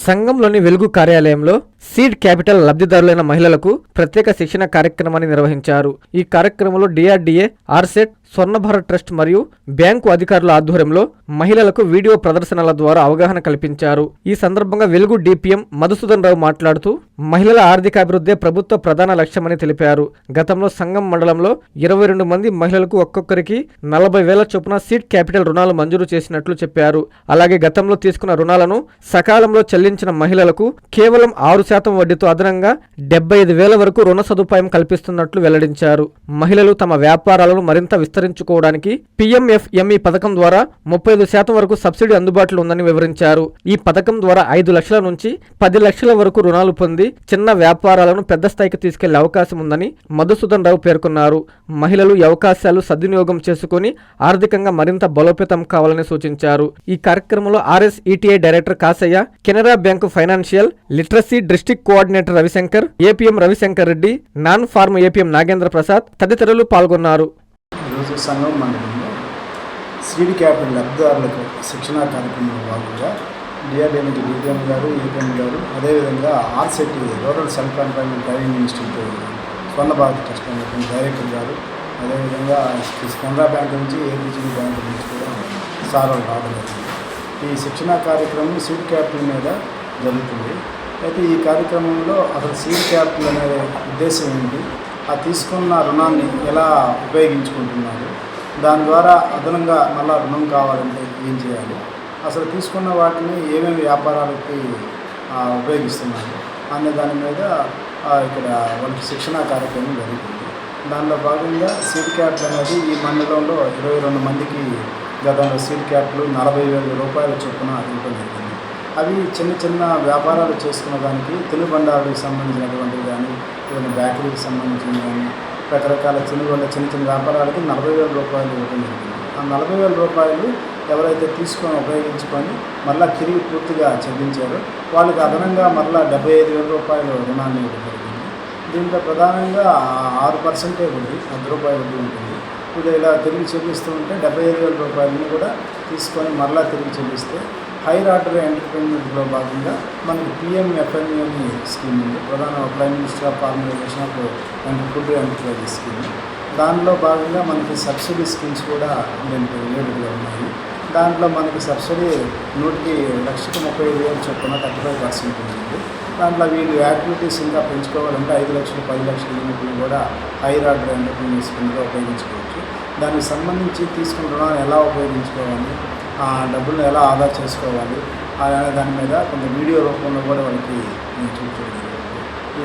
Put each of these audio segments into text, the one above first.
సంఘంలోని వెలుగు కార్యాలయంలో seed capital లబ్ధిదారులైన మహిళలకు ప్రత్యేక శిక్షణ కార్యక్రమాన్ని నిర్వహించారు. ఈ కార్యక్రమంలో డిఆర్డీఏ, ఆర్సెట్, స్వర్ణ భారత్ ట్రస్ట్ మరియు బ్యాంకు అధికారుల ఆధ్వర్యంలో మహిళలకు వీడియో ప్రదర్శనల ద్వారా అవగాహన కల్పించారు. ఈ సందర్భంగా వెలుగు డిపిఎం మధుసూదన్ రావు మాట్లాడుతూ మహిళల ఆర్థికాభివృద్ధి ప్రభుత్వ ప్రధాన లక్ష్యమని తెలిపారు. గతంలో సంఘం మండలంలో 22 మంది మహిళలకు ఒక్కొక్కరికి 40,000 చొప్పున సీడ్ క్యాపిటల్ రుణాలు మంజూరు చేసినట్లు చెప్పారు. అలాగే గతంలో తీసుకున్న రుణాలను సకాలంలో చెల్లించిన మహిళలకు కేవలం 6% వడ్డీతో అదనంగా 75,000 వరకు రుణ సదుపాయం కల్పిస్తున్నట్లు వెల్లడించారు. మహిళలు తమ వ్యాపారాలను మరింత విస్తరించుకోవడానికి PMFME పథకం ద్వారా 35% వరకు సబ్సిడీ అందుబాటులో ఉందని వివరించారు. ఈ పథకం ద్వారా 5 లక్షల నుంచి 10 లక్షల వరకు రుణాలు పొంది చిన్న వ్యాపారాలను పెద్ద స్థాయికి తీసుకెళ్లే అవకాశం ఉందని మధుసూదన్ రావు పేర్కొన్నారు. మహిళలు ఈ అవకాశాలు సద్వినియోగం చేసుకుని ఆర్థికంగా మరింత బలోపేతం కావాలని సూచించారు. ఈ కార్యక్రమంలో RSETI director Kasayya, Canara bank financial literacy district coordinator Ravishankar, APM Ravishankar Reddy, non farm APM Nagendra Prasad తదితరులు పాల్గొన్నారు. ఈరోజు సంఘం మండలంలో సీడ్ క్యాపిటల్ లబ్ధిదారులకు శిక్షణా కార్యక్రమంలో భాగంగా డిఆర్డీఏ నుంచి DPM గారు, APM గారు, అదేవిధంగా RSET rural self employment training institute స్వర్ణ భారత్ ట్రస్ట్ అనేటువంటి డైరెక్టర్ గారు, అదేవిధంగా కెనరా బ్యాంక్ నుంచి, ABCD బ్యాంక్ నుంచి కూడా సార్ రావడం. ఈ శిక్షణా కార్యక్రమం సీడ్ క్యాపిటల్ మీద జరుగుతుంది. అయితే ఈ కార్యక్రమంలో అసలు సీడ్ క్యాపిటల్ అనే ఉద్దేశం ఏంటి, ఆ తీసుకున్న రుణాన్ని ఎలా ఉపయోగించుకుంటున్నారు, దాని ద్వారా అదనంగా మళ్ళీ రుణం కావాలంటే ఏం చేయాలి, అసలు తీసుకున్న వాటిని ఏమేమి వ్యాపారాలకి ఉపయోగిస్తున్నారు అనే దాని మీద ఇక్కడ వాళ్ళకి శిక్షణా కార్యక్రమం జరుగుతుంది. దానిలో భాగంగా సీడ్ క్యాపిటల్ అనేది ఈ మండలంలో 22 మందికి గతంలో సీడ్ క్యాపిటల్ 40,000 రూపాయల చొప్పున ఇవ్వడం జరిగింది. అవి చిన్న చిన్న వ్యాపారాలు చేసుకున్న దానికి తినుబండారులకు సంబంధించినటువంటివి కానీ, ఏదైనా బేకరీకి సంబంధించినవి కానీ, రకరకాల చిన్న చిన్న వ్యాపారాలకి 40,000 రూపాయలు ఇవ్వడం జరిగింది. ఆ 40,000 రూపాయలు ఎవరైతే తీసుకొని ఉపయోగించుకొని మళ్ళీ తిరిగి పూర్తిగా చెల్లించారో వాళ్ళకి అదనంగా మళ్ళీ 75,000 రూపాయలు రుణాన్ని ఇవ్వడం జరిగింది. దీంట్లో ప్రధానంగా 6% వడ్డీ, ₹100 వడ్డీ ఉంటుంది. ఇది ఇలా తిరిగి చెల్లిస్తూ ఉంటే 75,000 రూపాయలని కూడా తీసుకొని మళ్ళీ తిరిగి చెల్లిస్తే హైర్ ఆర్డర్ ఎంటర్ప్రైన్మెంట్లో భాగంగా మనకి PMFME అని స్కీమ్ ఉంది, ప్రధాన prime minister of formalisation of food enterprises scheme. దానిలో భాగంగా మనకి సబ్సిడీ స్కీమ్స్ కూడా దీనికి రిలేటెడ్గా ఉన్నాయి. దాంట్లో మనకి సబ్సిడీ 1,30,000 చొప్పున 35% ఉంటుంది. దాంట్లో వీళ్ళు యాక్టివిటీస్ ఇంకా పెంచుకోవాలంటే 5 లక్షలు 10 లక్షల యూనిట్లు కూడా హైర్ ఆర్డర్ ఎంటర్ప్రైజ్ స్కీమ్గా ఉపయోగించుకోవచ్చు. దానికి సంబంధించి తీసుకున్న రుణాన్ని ఎలా ఉపయోగించుకోవాలి, ఆ డబ్బులను ఎలా ఆదా చేసుకోవాలి అనే దాని మీద కొంత వీడియో రూపంలో కూడా వాళ్ళకి చూపించడం జరుగుతుంది.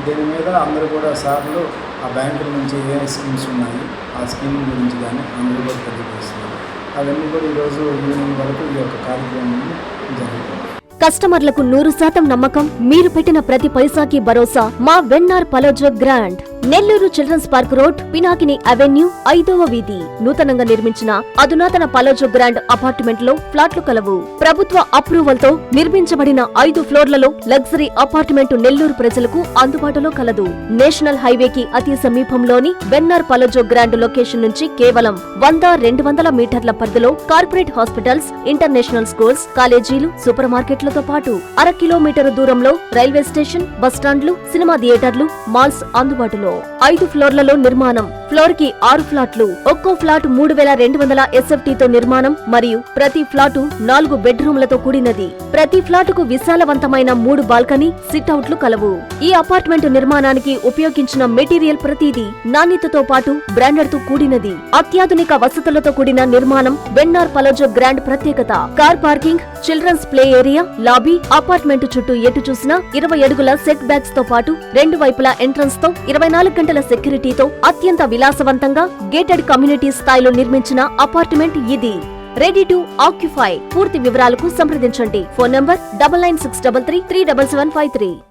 దీని మీద అందరూ కూడా సార్లు ఆ బ్యాంకుల నుంచి ఏ స్కీమ్స్ ఉన్నాయి ఆ స్కీమ్ గురించి కానీ అందరూ కూడా తెలియజేస్తున్నారు. అవన్నీ కూడా ఈరోజు ఈవినింగ్ వరకు ఈ యొక్క కార్యక్రమం జరుగుతుంది. కస్టమర్లకు 100% నమ్మకం, మీరు పెట్టిన ప్రతి పైసాకి భరోసా. మా వెన్నార్ పలోజో grand, Nellore children's park road, Pinakini avenue, 5వ వీధి. నూతనంగా నిర్మించిన అధునాతన పలోజో గ్రాండ్ అపార్ట్మెంట్ లో ఫ్లాట్లు కలవు. ప్రభుత్వ అప్రూవల్ తో నిర్మించబడిన 5 ఫ్లోర్లలో లగ్జరీ అపార్ట్మెంట్ నెల్లూరు ప్రజలకు అందుబాటులో కలదు. నేషనల్ హైవేకి అతి సమీపంలోని వెన్నార్ పలోజో గ్రాండ్ లొకేషన్ నుంచి కేవలం 100-200 మీటర్ల పరిధిలో కార్పొరేట్ హాస్పిటల్స్, ఇంటర్నేషనల్ స్కూల్స్, కాలేజీలు, సూపర్ మార్కెట్లతో పాటు 1/2 కిలోమీటర్ దూరంలో రైల్వే స్టేషన్, బస్టాండ్లు, సినిమా థియేటర్లు, మాల్స్ అందుబాటులో. 5 ఫ్లోర్లలో నిర్మాణం. ఫ్లోర్ కి 6 ఫ్లాట్లు. ఒక్కో ఫ్లాట్ 3,200 SFT తో నిర్మాణం మరియు ప్రతి ఫ్లాటు 4 బెడ్రూమ్లతో కూడినది. ప్రతి ఫ్లాటుకు విశాలవంతమైన 3 బాల్కనీ, సిట్అవుట్లు కలవు. ఈ అపార్ట్మెంట్ నిర్మాణానికి ఉపయోగించిన మెటీరియల్ ప్రతిదీ నాణ్యతతో పాటు బ్రాండెడ్ తో కూడినది. అత్యాధునిక వసతులతో కూడిన నిర్మాణం వెన్నార్ పలోజో గ్రాండ్ ప్రత్యేకత. Car parking, children's play area, lobby, apartment చుట్టూ ఎటు చూసినా 20 అడుగుల సెట్ బ్యాక్స్ తో పాటు 2 వైపులా ఎంట్రన్స్ తో 24 గంటల సెక్యూరిటీతో అత్యంత విలాసవంతంగా గేటెడ్ కమ్యూనిటీ స్థాయిలో నిర్మించిన అపార్ట్మెంట్ ఇది. Ready to occupy. పూర్తి వివరాలకు సంప్రదించండి. Phone number 9963337753.